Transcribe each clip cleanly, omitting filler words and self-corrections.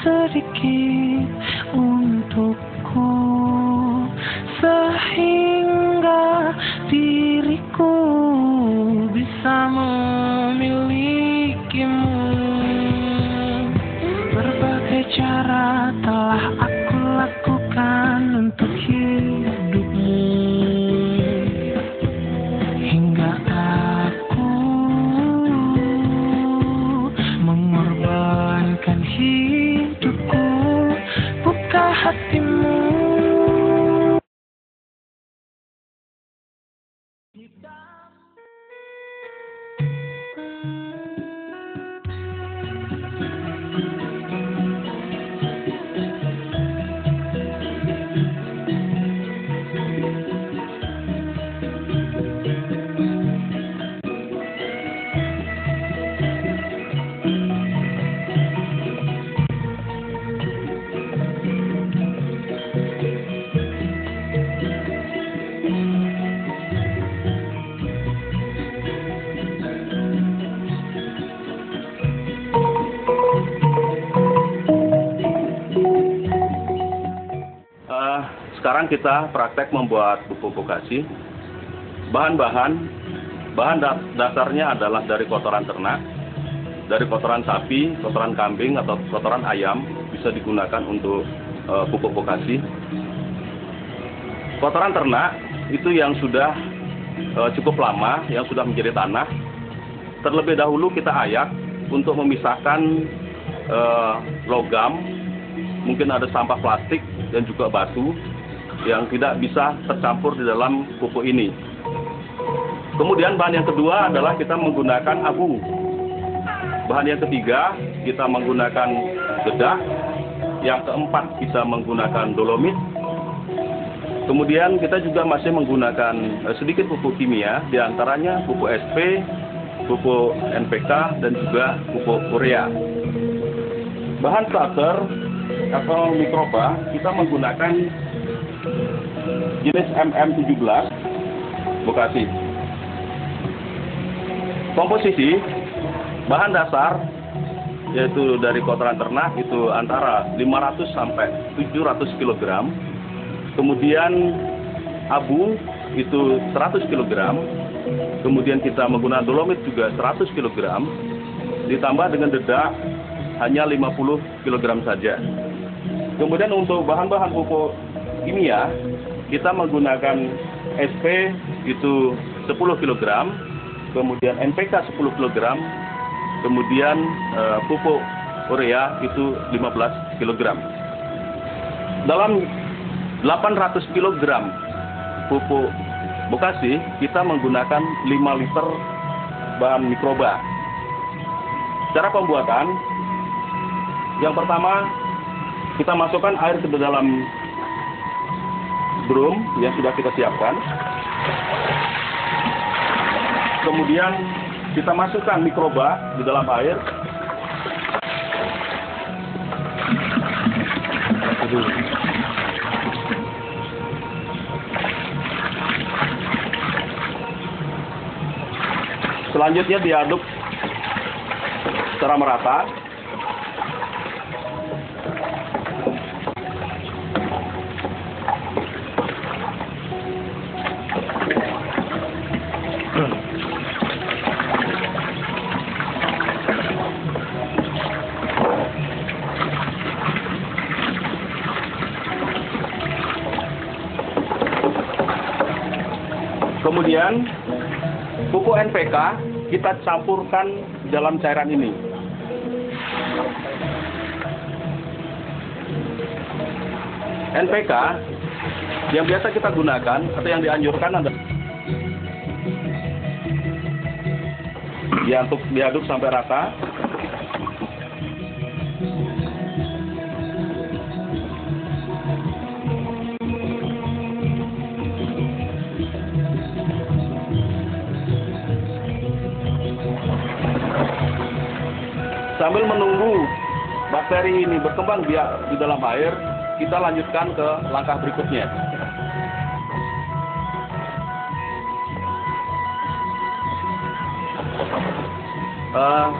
sedikit untukku, sehingga diriku bisa memilikimu. Berbagai cara telah aku lakukan untuk hidupmu, hingga aku mengorbankan hidupku. Buka hatimu. Sekarang kita praktek membuat pupuk vokasi. Bahan dasarnya adalah dari kotoran ternak, dari kotoran sapi, kotoran kambing, atau kotoran ayam bisa digunakan untuk pupuk vokasi. Kotoran ternak itu yang sudah cukup lama, yang sudah menjadi tanah. Terlebih dahulu kita ayak untuk memisahkan logam, mungkin ada sampah plastik dan juga batu yang tidak bisa tercampur di dalam pupuk ini. Kemudian bahan yang kedua adalah kita menggunakan abu. Bahan yang ketiga kita menggunakan dedak. Yang keempat kita menggunakan dolomit. Kemudian kita juga masih menggunakan sedikit pupuk kimia, diantaranya pupuk SP, pupuk NPK, dan juga pupuk urea. Bahan starter atau mikroba kita menggunakan jenis MM17 vokasi. Komposisi bahan dasar yaitu dari kotoran ternak itu antara 500 sampai 700 kg. Kemudian abu itu 100 kg. Kemudian kita menggunakan dolomit juga 100 kg. Ditambah dengan dedak hanya 50 kg saja. Kemudian untuk bahan-bahan pupuk kimia kita menggunakan SP itu 10 kg, kemudian NPK 10 kg, kemudian pupuk urea itu 15 kg. Dalam 800 kg pupuk vokasi kita menggunakan 5 liter bahan mikroba. Cara pembuatan, yang pertama kita masukkan air ke dalam drum yang sudah kita siapkan. Kemudian kita masukkan mikroba di dalam air. Selanjutnya diaduk secara merata. Kemudian pupuk NPK kita campurkan dalam cairan ini. NPK yang biasa kita gunakan atau yang dianjurkan adalah diaduk sampai rata. Sambil menunggu bakteri ini berkembang biak di dalam air, kita lanjutkan ke langkah berikutnya.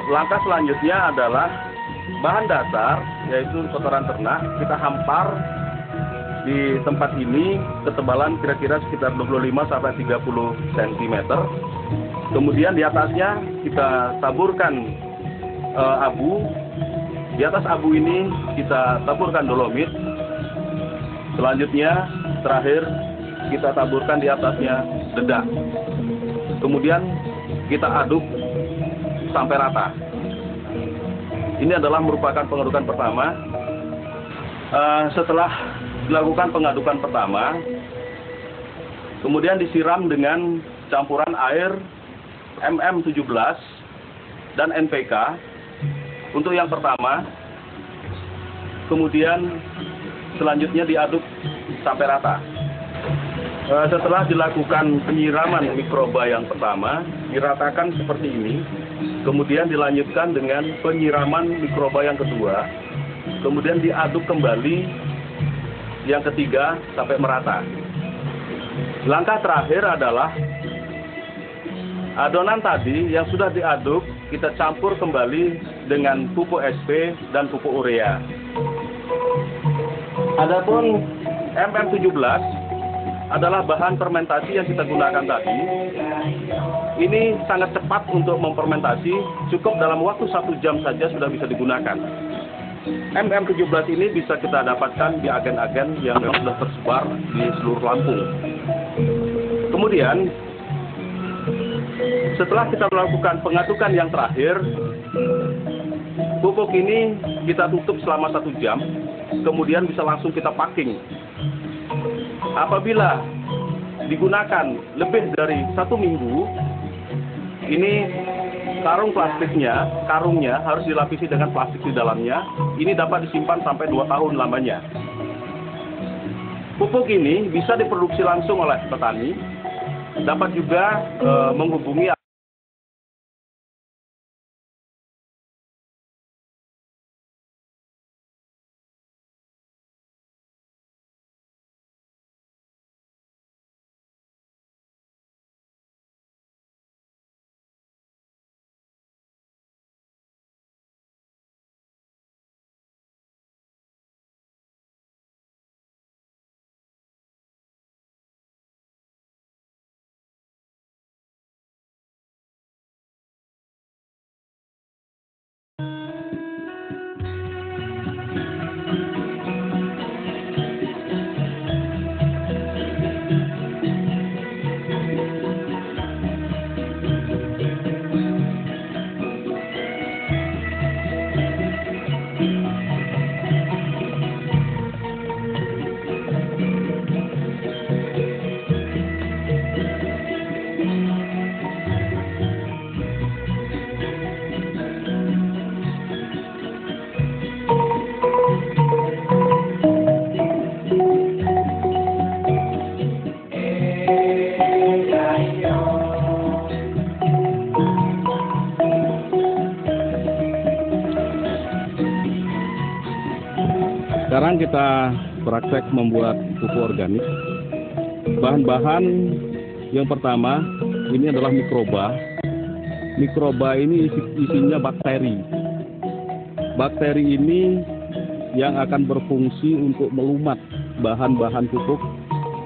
Langkah selanjutnya adalah bahan dasar, yaitu kotoran ternak, kita hampar di tempat ini ketebalan kira-kira sekitar 25-30 cm. Kemudian di atasnya kita taburkan abu. Di atas abu ini kita taburkan dolomit. Selanjutnya terakhir kita taburkan di atasnya dedak. Kemudian kita aduk sampai rata. Ini adalah merupakan pengadukan pertama. Setelah dilakukan pengadukan pertama, kemudian disiram dengan campuran air MM17 dan NPK untuk yang pertama. Kemudian selanjutnya diaduk sampai rata. Setelah dilakukan penyiraman mikroba yang pertama, diratakan seperti ini. Kemudian dilanjutkan dengan penyiraman mikroba yang kedua. Kemudian diaduk kembali yang ketiga sampai merata. Langkah terakhir adalah adonan tadi yang sudah diaduk kita campur kembali dengan pupuk SP dan pupuk urea. Adapun MM17 adalah bahan fermentasi yang kita gunakan tadi. Ini sangat cepat untuk memfermentasi, cukup dalam waktu 1 jam saja sudah bisa digunakan. MM17 ini bisa kita dapatkan di agen-agen yang sudah tersebar di seluruh Lampung. Kemudian setelah kita melakukan pengadukan yang terakhir, pupuk ini kita tutup selama 1 jam, kemudian bisa langsung kita packing. Apabila digunakan lebih dari 1 minggu, ini karungnya harus dilapisi dengan plastik di dalamnya. Ini dapat disimpan sampai 2 tahun lamanya. Pupuk ini bisa diproduksi langsung oleh petani, dapat juga menghubungi Sekarang kita praktek membuat pupuk organik. Bahan-bahan yang pertama ini adalah mikroba. mikroba ini isinya bakteri. Bakteri ini yang akan berfungsi untuk melumat bahan-bahan pupuk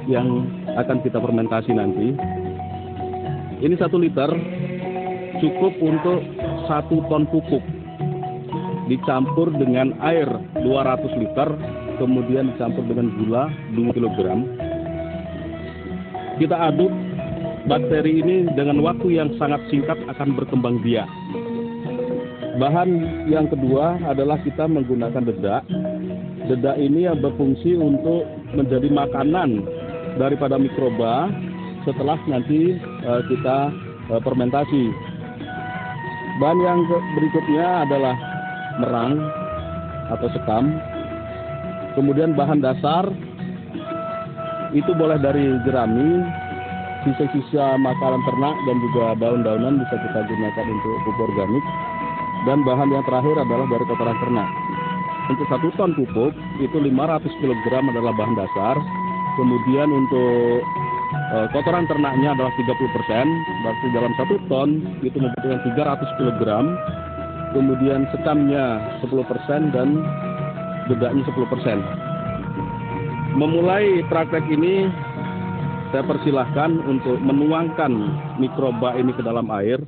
yang akan kita fermentasi nanti. Ini 1 liter cukup untuk 1 ton pupuk. Dicampur dengan air 200 liter, kemudian dicampur dengan gula 2 kg. Kita aduk bakteri ini dengan waktu yang sangat singkat akan berkembang biak. Bahan yang kedua adalah kita menggunakan dedak. Dedak ini yang berfungsi untuk menjadi makanan daripada mikroba setelah nanti kita fermentasi. Bahan yang berikutnya adalah merang atau sekam. Kemudian bahan dasar itu boleh dari jerami, sisa-sisa makanan ternak dan juga daun-daunan bisa kita gunakan untuk pupuk organik. Dan bahan yang terakhir adalah dari kotoran ternak. Untuk 1 ton pupuk itu 500 kg adalah bahan dasar. Kemudian untuk kotoran ternaknya adalah 30%. Berarti dalam 1 ton itu membutuhkan 300 kg. Kemudian sekamnya 10% dan dedaknya 10%. Memulai praktek ini saya persilahkan untuk menuangkan mikroba ini ke dalam air.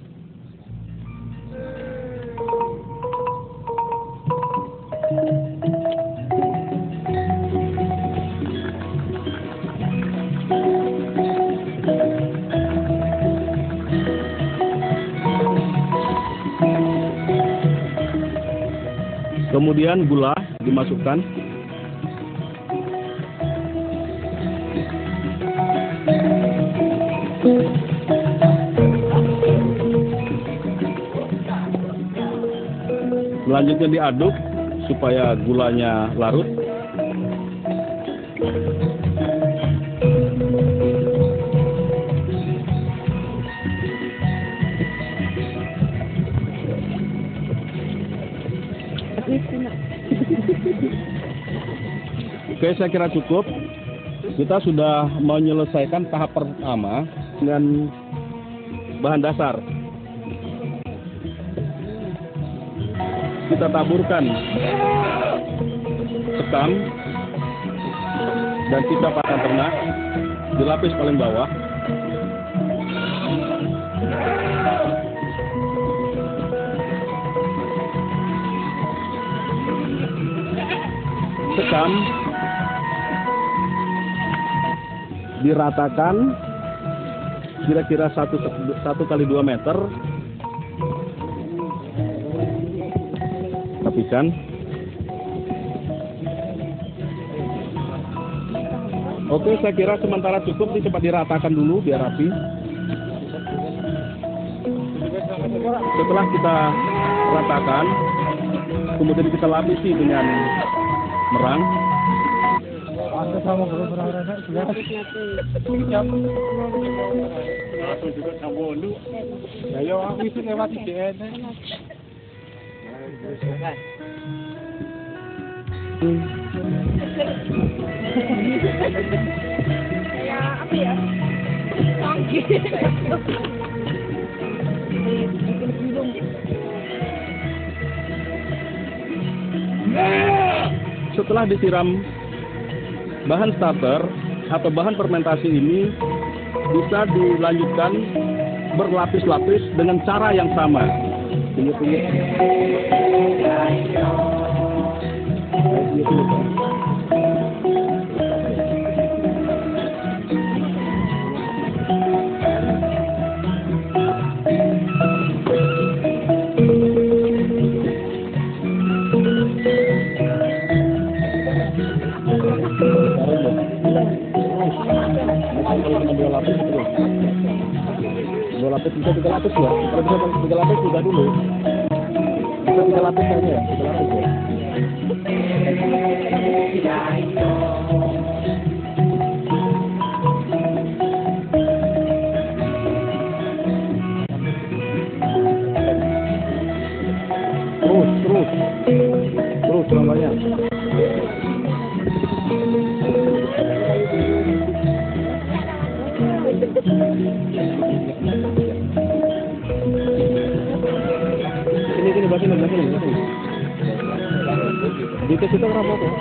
Kemudian gula dimasukkan. Selanjutnya diaduk supaya gulanya larut. Oke, saya kira cukup. Kita sudah menyelesaikan tahap pertama dengan bahan dasar. Kita taburkan sekam dan sisa pakan ternak di lapis paling bawah. Sekam diratakan kira-kira 1 kali 2 meter. Rapikan. Oke, saya kira sementara cukup, ini cepat diratakan dulu biar rapi. Setelah kita ratakan, kemudian kita lapisi dengan merang. Apa ya? Setelah disiram bahan starter atau bahan fermentasi ini bisa dilanjutkan berlapis-lapis dengan cara yang sama. Dua lapis bisa 3 lapis ya. Kalau bisa 3 lapis sudah dulu. Bisa 3 lapis aja ya, 3 lapis ya. Terus namanya. Cita-cita kenapa kok?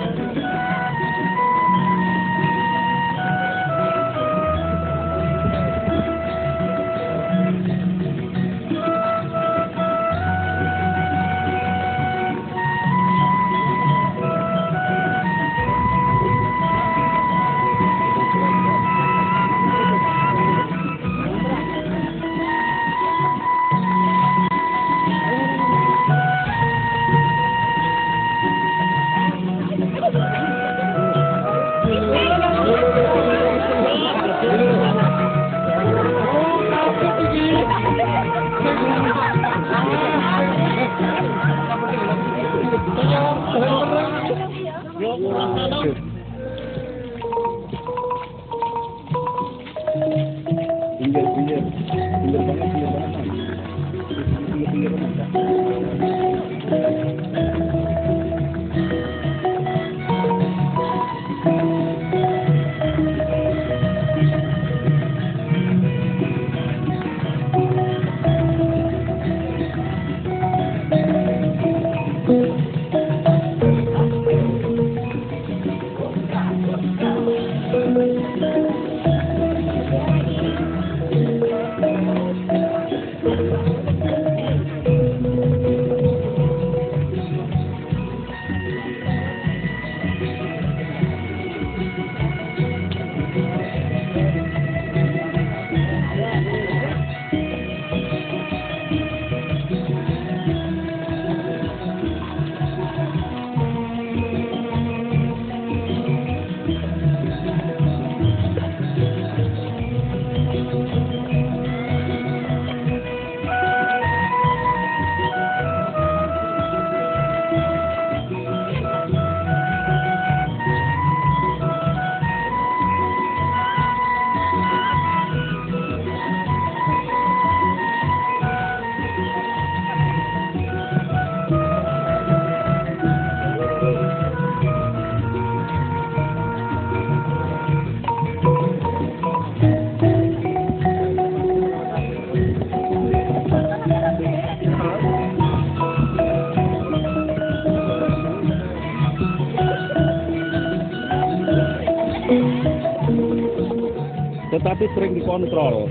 Tetapi sering dikontrol.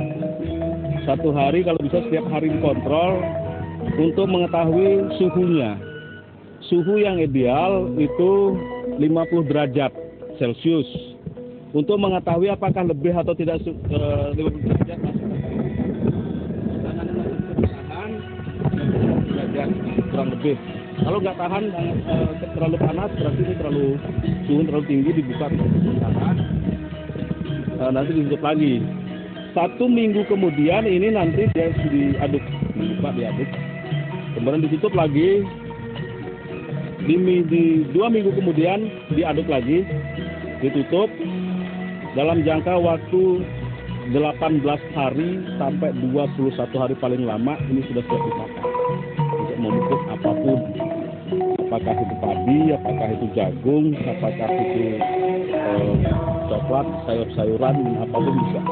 Satu hari kalau bisa setiap hari dikontrol untuk mengetahui suhunya. Suhu yang ideal itu 50 derajat Celcius. Untuk mengetahui apakah lebih atau tidak 50 derajat masuk tahan 50 derajat kurang lebih. Kalau nggak tahan terlalu panas berarti ini suhu terlalu tinggi, dibuka tahan. Nanti ditutup lagi. 1 minggu kemudian ini nanti dia diaduk, dibuka, diaduk, kemudian ditutup lagi. Di 2 minggu kemudian diaduk lagi, ditutup dalam jangka waktu 18 hari sampai 21 hari paling lama. Ini sudah siap dipakai untuk membungkus apapun. Apakah itu padi, apakah itu jagung, apakah itu coklat, sayur-sayuran, apapun bisa.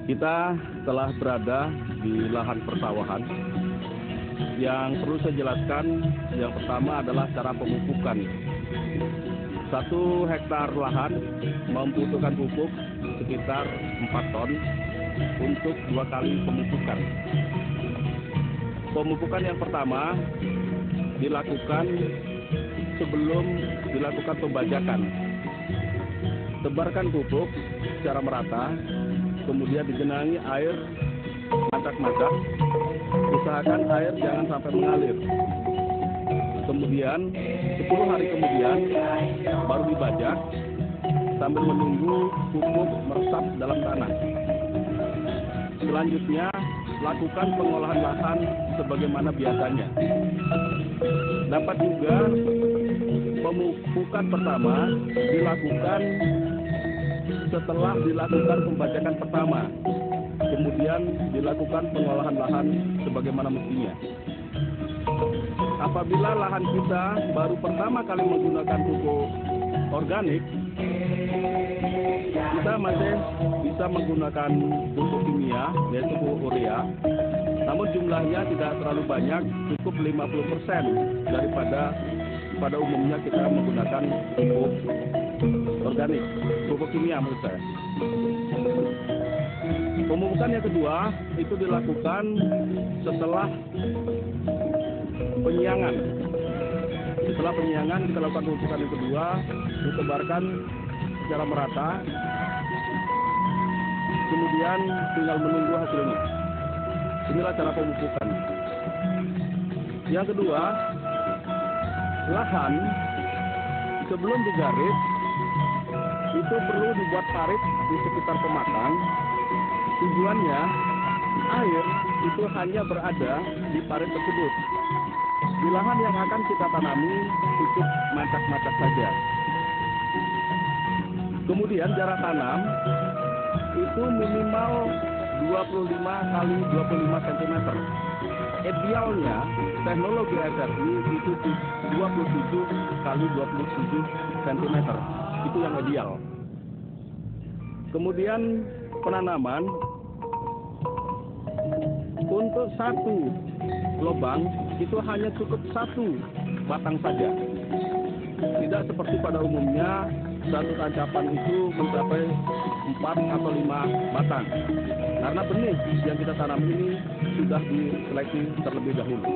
Kita telah berada di lahan persawahan. Yang perlu saya jelaskan, yang pertama adalah cara pemupukan. 1 hektar lahan membutuhkan pupuk sekitar 4 ton untuk 2 kali pemupukan. Pemupukan yang pertama dilakukan sebelum dilakukan pembajakan. Tebarkan pupuk secara merata, kemudian digenangi air macak-macak. Usahakan air jangan sampai mengalir. Kemudian 10 hari kemudian baru dibajak sambil menunggu pupuk meresap dalam tanah. Selanjutnya lakukan pengolahan lahan sebagaimana biasanya. Dapat juga pemupukan pertama dilakukan setelah dilakukan pembajakan pertama. Kemudian dilakukan pengolahan lahan sebagaimana mestinya. Apabila lahan kita baru pertama kali menggunakan pupuk organik, kita masih bisa menggunakan pupuk kimia, yaitu pupuk urea. Namun jumlahnya tidak terlalu banyak, cukup 50% daripada pada umumnya kita menggunakan pupuk organik, pupuk kimia menurut saya. Pemupukan yang kedua itu dilakukan setelah penyiangan. Setelah penyiangan kita lakukan pemupukan yang kedua, ditebarkan secara merata. Kemudian tinggal menunggu hasilnya. Inilah cara pemupukan. Yang kedua, lahan sebelum digaris itu perlu dibuat parit di sekitar pematang. Tujuannya air itu hanya berada di parit tersebut. Di lahan yang akan kita tanami cukup macak-macak saja. Kemudian jarak tanam itu minimal 25 kali 25 cm. Idealnya teknologi SRI itu 27 kali 27 cm. Itu yang ideal. Kemudian penanaman untuk satu lubang itu hanya cukup satu batang saja. Tidak seperti pada umumnya satu tancapan itu mencapai 4 atau 5 batang. Karena benih yang kita tanam ini sudah diseleksi terlebih dahulu.